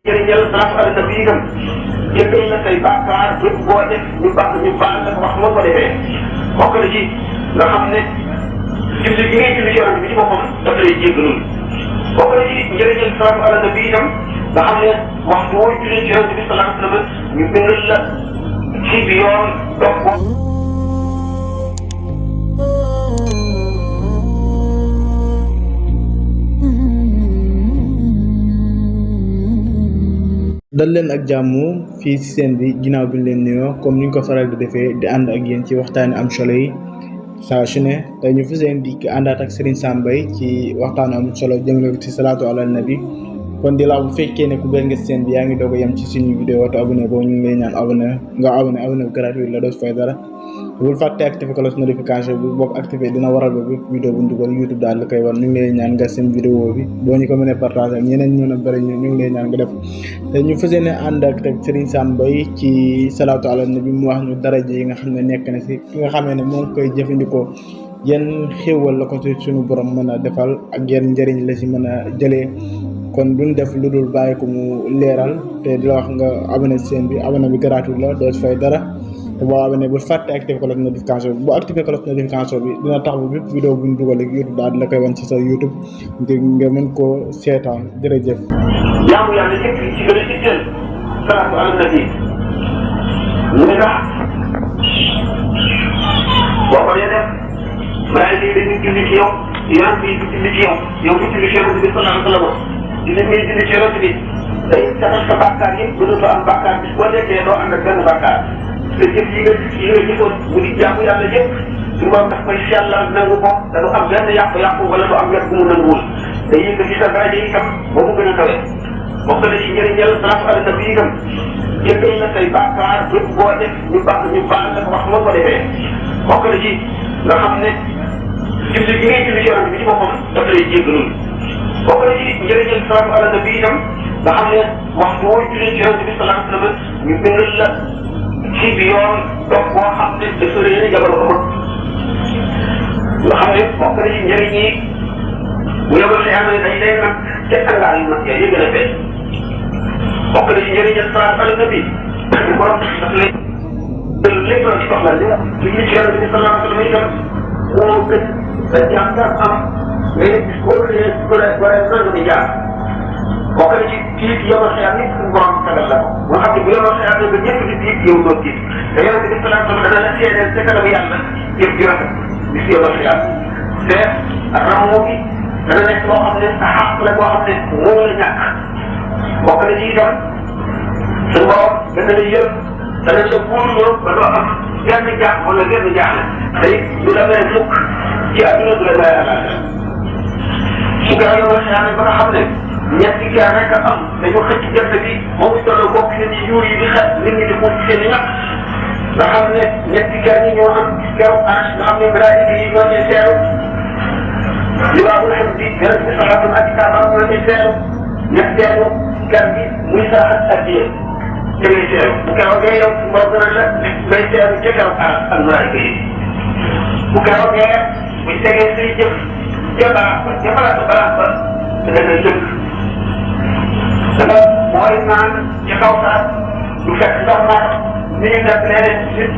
jërëjëf salaatu ala nabi itam jéggal na say bàkkaar bépp boo def ñu baal la wax moo ko defee bokk na ci nga xam ne julli gi ngay julli ci yonent bi ci boppam daf lay jéggalul bokk na ci jërëjëf salaatu ala nabi itam nga xam ne waxtu woo julli ci yonent bi salaatu ala nabi ñu bindal la ci bi yoon dox ko. dal leen ak jàmm fii ci seen bi ginnaaw bi leen nuyoo comme ni ñu ko faral di defee di ànd ak yéen ci waxtaani am solo yi saa su ne tey ñu fi seen di àndaat ak Serigne Sam Mbaye ci waxtaanu am solo jëmale ko ci salaatu ala nabi kon di laa bu fekkee ne ku benn nga seen bi yaa ngi doog a yem ci suñu vidéo te abonné boo ñu ngi lay ñaan abonné bu gratuit la doo fay dara bul fàtte activé cloche notification bi boo ko activé dina waral ba bépp vidéo bu ñu dugal YouTube daal la koy war ñu ngi lay ñaan nga seen vidéo bi boo ñu ko mënee partagé ak ñeneen ñu mën a bëri ñu ngi lay ñaan nga def te ñu fas yéene ànd ak Serigne Sam Mbaye ci salaatu ala nabi mu wax ñu daraja yi nga xam ne nekk na si ki nga xamee ne moo ngi koy jëfandikoo yan xéewal la ko ci suñu borom mën a defal ak yan njëriñ la si mën a jëlee kon duñ def lu dul bàyyi ko mu leeral te di la wax nga abonné seen bi abonné bi gratuit la doo fay dara te boo abonné bul fàtte activé cloche notification bi boo activé cloche notification bi dina tax bu bépp vidéo bu ñu dugal ak YouTube daal di la koy wan ci sa YouTube nga mën koo seetaan jërëjëf. jaamu yàlla yëpp ci gën a itteel salaatu ala nabi mu ne ndax boo ko dee def malaaka yi dañuy julli ci yow yonent bi di julli ci yow yow di julli ci yonent bi sallallahu alayhi wa sallam di leen ngay julli ci yonent bi day saxal sa bàkkaar yëpp mënatoo am bàkkaar bis boo nekkee doo ànd ak benn bàkkaar te jëf yi nga jëfoon mu di jaamu yàlla yëpp su borom daf koy sellal nangu ko te du am benn yàqu-yàqu wala du am wet bu mu nanguwul day yëkkati sa daraja yi itam ba mu gën a kawe bokk na ci njëriñal salaatu ala nabi itam jéggal na say bàkkaar bépp boo def ñu baal la wax moo ko defee bokk na ci nga xam ne julli gi ngay julli ci yonent bi ci boppam daf lay jéggalul bokk na ci njëriñal salaatu ala nabi itam nga xam ne waxtu woo julli ci yonent bi salaatu ala nabi ñu bindal la ci bi yoon dox boo xam ne dafa réer jabar ko nga xam ne bokk na ci njëriñ yi bu yebal si amee dañ lay nag ca tàngaar yu mag yooyu gën a feeñ bokk na ci njëriñal salaatu ala nabi borom daf lay lépp la ci soxla li ñu ci yonent bi salaatu ala nabi itam moo gën sa jàngat am mais nag bis boo xëyee su ko waree nangu di jaar bokk na ci tiit yomal xeer nit suñu borom sagal la ko nga xam ne bu yomal xeer nga ñëpp di tiit yow doo tiit te yonent bi salaatu ala nabi dana la seedeel ca kanam yàlla jëf ju rafet bis yomal xeer te ramoo bi dana nekk loo xam ne sa xaq la boo xam ne moo la ñàkk bokk na ci itam suñu borom dana la yëpp dana la buurloo ba doo am genn jaax wala genn jaaxle te du la mel mukk ci àdduna du la may àllaaxira su ko yomal xeer ba nga xam ne ñetti gaar rek a am dañu xëcc jant bi moom si tolloo bokk seen i yuur yi di xet nit ñi di xuus seen i ñaq nga xam ne ñetti gaar ñi ñoo am keroog arsh nga xam ne malaayika yi ñoo ñuy seeru liwaawul xam bi yonent bi salaatu ak kaabaam ñoo ñuy seeru ñetteelu gar gi muy saaxat addiya te ngay seeru bu keroogee yow mboo gën a la ngay seeru ca keroog arsh ak malaayika yi bu keroogee buy tegee say jëf ca balaas ba te da ngay jëkk danga mooy naan ci kaw sax du fekk ndox nag ni ñu def leneen nit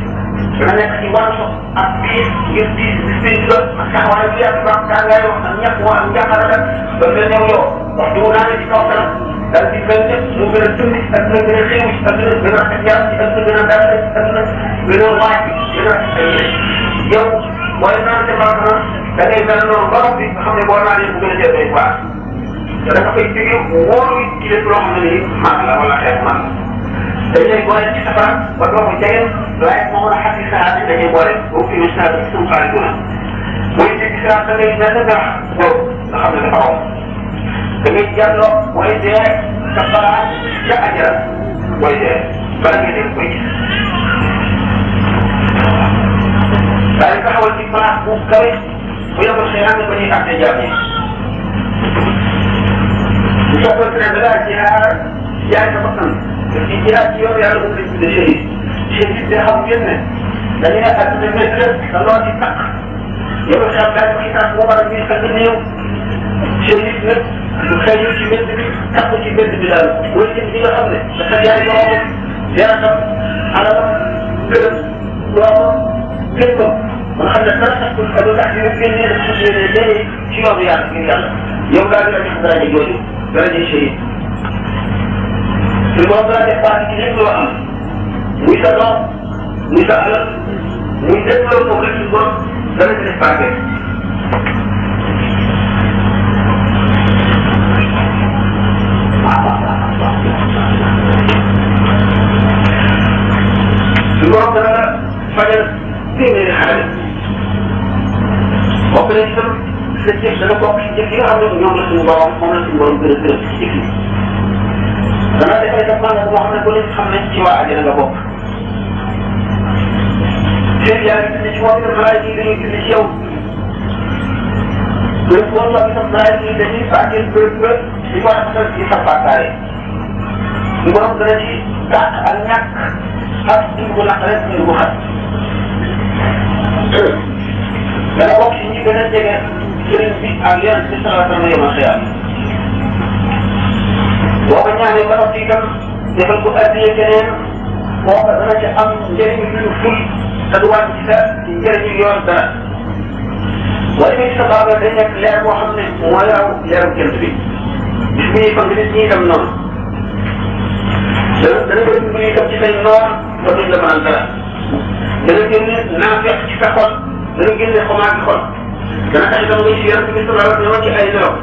dana nekk ci wàllu ak biir ngir diis bis bi ak taxawaay bi ak baax tàngaay wax ak ñàkk moo am njàqara la ba nga ñëw yow wax dëgg naa ne ci kaw sax daal di gën a mu gën a tënk ak gën a xew ak gën a rafet yaram ci ak gën a dal ak gën a waaj gën a yow mooy naan ci baax na da ngay mel noonu borom bi nga xam ne boo naanee mu gën a jël day baax te dafa koy jógee wóolu ci lépp loo xam ne nii mag la wala xeet mag dañ lay boole ci safara ba doo ko jege waaye moo mën a xati saa si dañuy boole boo fi wis naa bi suñu xaalis bu na mooy jéggi saa da ngay mel ne dara boobu nga xam ne dafa romb da ngay jàlloo mooy dee sa balaa ca ajara mooy dee bala ngay dee koy gis daal di taxawal ci place bu kawe bu yebal xëy na ba ñuy àtte jaam yi bu soxla si ne da ngaa jihaar jaay sa bakkan te ci jihaar ci yoon yàlla moom lañ tuddee shahid shahid bi xam ngeen ne dañu ne àdduna métti la te loo ci takk yow xeex daal di xisaas moo war a ñuy fekk néew shahid nag du xëyu ci mbedd bi tax ci mbedd bi daal wala jëm bi nga xam ne dafa jaay doomam yaratam alalam gërëm doomam léppam ba nga xam ne dara sax ko ba tax ñu génnee dafa fas yéene léegi ci yoonu yàlla ngir yàlla yow daal dina jox daraja jooju daraja shahid suñu borom dara def baati ci lépp loo am muy sa doom muy sa alal muy lépp loo ko rek suñu borom dana ci def baate suñu borom dana la fajal téeméeri xale bokk na itam sa jëf dana bokk ci jëf yi nga xam ne ñoom la suñu borom moom la suñu borom gën a gërëm ci jëf yi dana defay def maanaam boo xam ne bu leen xam ne ci waa àjjana nga bokk seen yaa ngi gis ne ci moom itam malaay yi dañuy gis ne ci yow bërëb boo toog itam malaay yi dañuy fàtteel bërëb ba di ko rafetal ci sa bàkkaare su borom dana ci dàq ak ñàkk ak dund bu naq rek dund bu xat dana bokk ci ñi gën a jege sëriñ bi ak yonent bi sallallahu alayhi wa sallam yomal xiyaam boo ko ñaanee ba noppi itam defal ko addiya keneen boo ko dana ci am njëriñ lu ful te du wàññi ci sa njëriñu yoon dara boo demee ci sa baaga day nekk leer boo xam ne mooy raw leeru jant bi bis bu ñuy fang nit ñi itam noonu dana ko dimbali itam ci say noor ba duñ la mënal dara dana génne naafeq ci sa xol dana génne xomaat ci xol dana tax itam nga ci yonent bi sallallahu alayhi wa sallam ci ay nelaw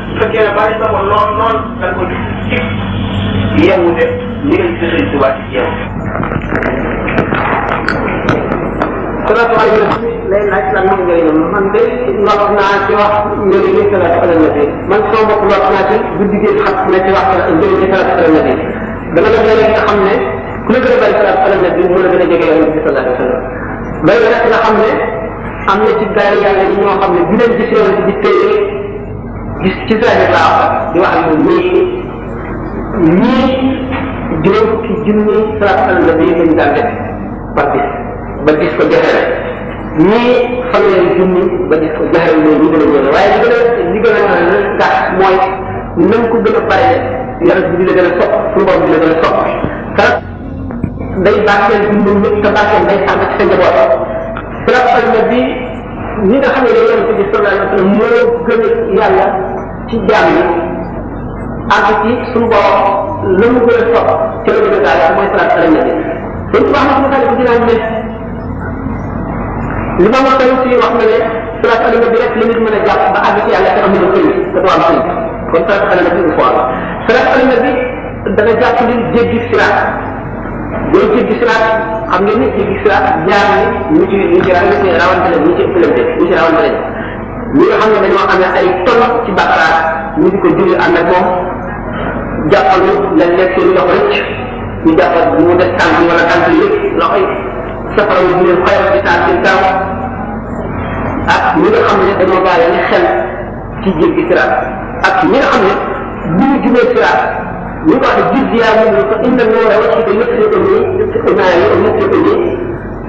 bu fekkee ne bari sa ko lool lool da nga ko gis ci yeewute ni nga gis Sëriñ Tuubaa ci yeewu. salaamaaleykum lay laaj lan mooy njëriñam man de wax naa ci wax njëriñu salaatu ala nabi man sama bopp wax naa ci guddi gi xam ne ci wax njëriñu salaatu ala nabi dama def léeg nga xam ne ku la gën a bëri salaatu ala nabi moo la gën a jege yonent bi sallallahu alayhi wa sallam loolu rek nga xam ne am na ci gaay yàlla yi ñoo xam ne bi leen gis yonent bi téye gis ci zahir laa di wax ak ñii juróom fukki junni salaatu ala nabi lañ daan def par bis ba gis ko jaxere ñii fanweeri junni ba gis ko jaxere loolu ñu gën a jële waaye li gën a gàtt mooy nañ ko gën a bare yonent bi di la gën a sopp suñu borom di la gën a sopp te day bàkkeel dundum nit te bàkkeel day sàmm ci sa njaboot salaatu ala nabi ñi nga xam ne da yonent bi sallallahu alayhi wa sallam moo gën a yàlla ci jaam yi àgg ci suñu borom la mu gën a sopp ci la gën a gaaw mooy salaatu ala nabi dañ ko wax na suñu xale bu dinaa ne li ma wax tamit si wax na ne salaatu ala nabi rek la nit mën a jàpp ba àgg ci yàlla te amul sëñ te du am sëñ kon salaatu ala nabi une fois salaatu ala nabi dana jàpp ni jéggi siraat booy jéggi siraat xam ngeen ni jéggi siraat jaar ni ñu ci rawante leen ñu ci ëppalante ñu ci rawante leen ñi nga xam ne dañoo amee ay ton ci bàkkaar ñu di ko julli ànd ak moom jàppal leen lekk seen loxo rëcc ñu jàppal mu des tànk wala tànk yëpp loxo yi safara wu leen xoyal di taal seen kaw ak ñi nga xam ne dañoo gaale ni xel ci jéggi siraat ak ñi nga xam ne bu ñu jubee siraat ñu ko waxee gis yaa ñu ko inna noora wacci ko yëpp ko nii naa yi ak yëpp ko nii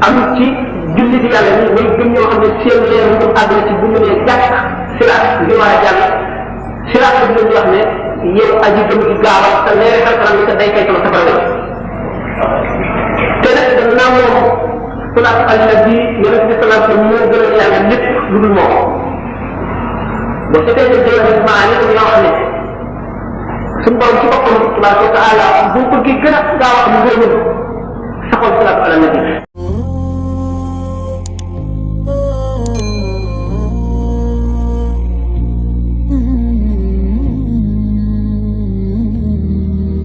am ci julli di yàlla ni muy gëm ñoo xam ne seen leer ñu àgg na ci bu ñu nee jàkk siraat ngir war a jàll siraat bi ñu wax ne yow aji gëm gi gaawal te leeri xel kanam te day kay sama safara la te nag dañ naa moom salaatu ala nabi yonent bi sallallahu alayhi wa sallam moo gën a yàlla lépp lu dul moom ba fekkee ne jëlee maa ñoo xam ne suñu borom ci boppam tabaraka wa taala bu ko gi gën a gaaw am ngërëm